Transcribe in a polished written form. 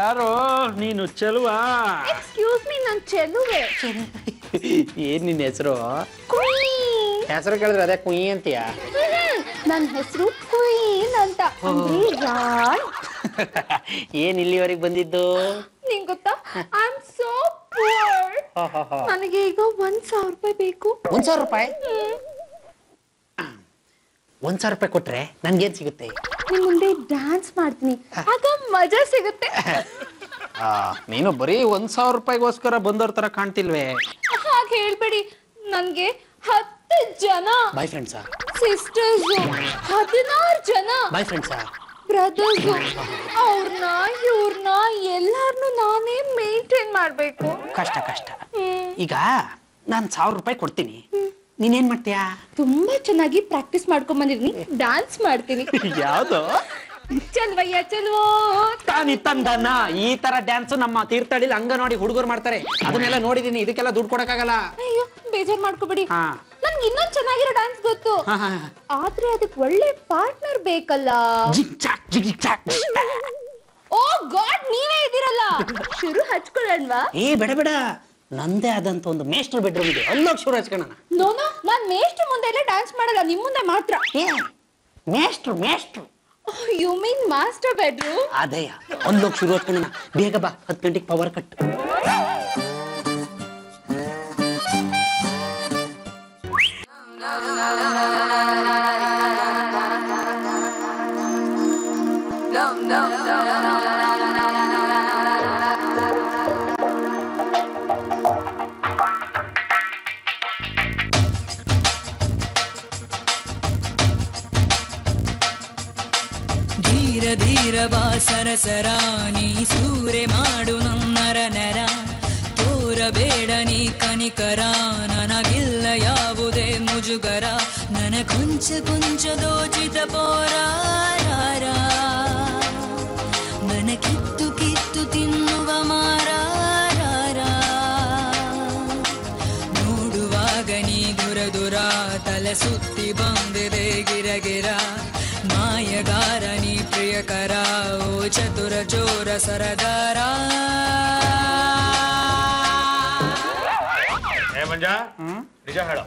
ಯಾರೋ ನೀನು ಚೆಲುವಾ? Excuse me, ನಾನು ಚೆಲುವೆ. ಏನ್ ನಿನ್ನ ಹೆಸರು? ಹೆಸರು ಕೇಳಿದ್ರೆ ಅದೇ ಕುಯಿ ಅಂತೀಯ? ನನ್ನ ಹೆಸರು ಕ್ವೀನ್ ಅಂತ. ಏನ್ ಇಲ್ಲಿವರೆಗೆ ಬಂದಿದ್ದು? ನಿಂಗೆ ಗೊತ್ತಾ, ಐ ಆಮ್ ಸೋ ಪೂರ್. ನನಗೆ ಈಗ 1,000 ರೂಪಾಯಿ ಬೇಕು. 1,000 ರೂಪಾಯಿ? 1,000 ರೂಪಾಯಿ ಕೊಟ್ರೆ ನನ್ಗೇನ್ ಸಿಗುತ್ತೆ? ನಿಮ್ ಮುಂದೆ ಡ್ಯಾನ್ಸ್ ಮಾಡ್ತೀನಿ, ಆಗ ಮಜಾ ಸಿಗುತ್ತೆ. ನೀನು ಬರೀ 1,000 ರೂಪಾಯಿಗೋಸ್ಕರ ಬಂದವ್ರ ತರ ಕಾಣ್ತಿಲ್ವೇ? ಹಾಗೆ ಹೇಳ್ಬೇಡಿ. ನನ್ಗೆ 10 ಜನ ಬಾಯ್ ಫ್ರೆಂಡ್ಸಾ? ಸಿಸ್ಟರ್ಸ್, 16 ಜನ ಬಾಯ್ ಫ್ರೆಂಡ್ಸಾ? ಬ್ರದರ್ಸ್. ಅವ್ರನ್ನ ಇವ್ರನ್ನ ಎಲ್ಲಾರ್ನು ನಾನೇ ಮೇಂಟೈನ್ ಮಾಡ್ಬೇಕು. ಕಷ್ಟ ಕಷ್ಟ. ಈಗ ನಾನ್ 1,000 ರೂಪಾಯಿ ಕೊಡ್ತೀನಿ, ನೀನೇನ್ ಮಾಡ್ತೀಯಾ? ತುಂಬಾ ಚೆನ್ನಾಗಿ ಪ್ರಾಕ್ಟೀಸ್ ಮಾಡ್ಕೊಂಡ್ ಬಂದಿದ್ದೀನಿ, ಡ್ಯಾನ್ಸ್ ಮಾಡ್ತೀನಿ. ಯಾವ್ದು? ಚಲ್ವಯ್ಯ ಚಲ್ವೋ ತಾನಿ ತಂದನ. ಈ ತರ ಡ್ಯಾನ್ಸ್ ನಮ್ಮ ತೀರ್ಥಹಳ್ಳಿ ಅಂಗನವಾಡಿ ಹುಡುಗರು ಮಾಡ್ತಾರೆ, ಅದನ್ನೆಲ್ಲ ನೋಡಿದೀನಿ. ಇದಕ್ಕೆಲ್ಲ ದುಡ್ಡು ಕೊಡಕ್ಕಾಗಲ್ಲ. ಅಯ್ಯೋ ಬೇಜಾರ್ ಮಾಡ್ಕೋಬೇಡಿ, ನನ್ಗೆ ಇನ್ನೊಂದ್ ಚೆನ್ನಾಗಿರೋ ಡ್ಯಾನ್ಸ್ ಗೊತ್ತು. ಆದ್ರೆ ಅದಕ್ಕೆ ಒಳ್ಳೆ ಪಾರ್ಟ್ನರ್ ಬೇಕಲ್ಲ. ಓ ಗಾಡ್, ನೀವೇ ಇದ್ದೀರಲ್ಲ, ಶುರು ಹಚ್ಕೊಳ್ಳೋಣವಾ? ಬೇಡ ಬೇಡ, ನಂದೇ ಆದಂತ ಒಂದು ಮೇಸ್ಟರ್ ಬೆಡ್ರೂಮ್ ಇದೆ, ಅಲ್ಲೋಗಿ ಶುರು ಹಚ್ಕೊಳ್ಳೋಣ. ನೋನೋ, ನಾನ್ ಮೇಸ್ಟರ್ ಮುಂದೆ ಎಲ್ಲ ಡ್ಯಾನ್ಸ್ ಮಾಡಲ್ಲ, ನಿಮ್ ಮುಂದೆ ಮಾತ್ರ. ಮೇಸ್ಟ್ರು ಮೇಸ್ಟ್ರು? You mean master bedroom? ಅದೇಯ, ಅಲ್ಲೋಗಿ ಶುರು ಹಚ್ಕೊಳ್ಳೋಣ. ಬೇಗ ಬಾ, 10 ಗಂಟೆಗೆ ಪವರ್ ಕಟ್. ಧೀರ ಧೀರ ಬಾಸರ ಸರಾನಿ ಸೂರೆ ಮಾಡು ನನ್ನರ ನರ ತೋರಬೇಡ ನೀ ಕನಿಕರ ನನಗಿಲ್ಲ ಯಾವುದೇ ಮುಜುಗರ ನನ ಕೊಂಚ ಕೊಂಚ ದೋಚಿತ ಪೋರಾರ ಮನ ಕಿತ್ತು ಕಿತ್ತು ತಿನ್ನುವ ಮಾರಾರ ನೋಡುವಾಗ ನೀ ದುರ ದುರ ತಲೆ ಸುತ್ತಿ ಬಂದಿದೆ ಗಿರಗಿರ ಮಾಯಗಾರ ನೀ ಪ್ರಿಯಕರ ಓ ಚತುರ ಚೋರ ಸರದಾರ. ಮಂಜ, ನಿಜ ಹೇಳು.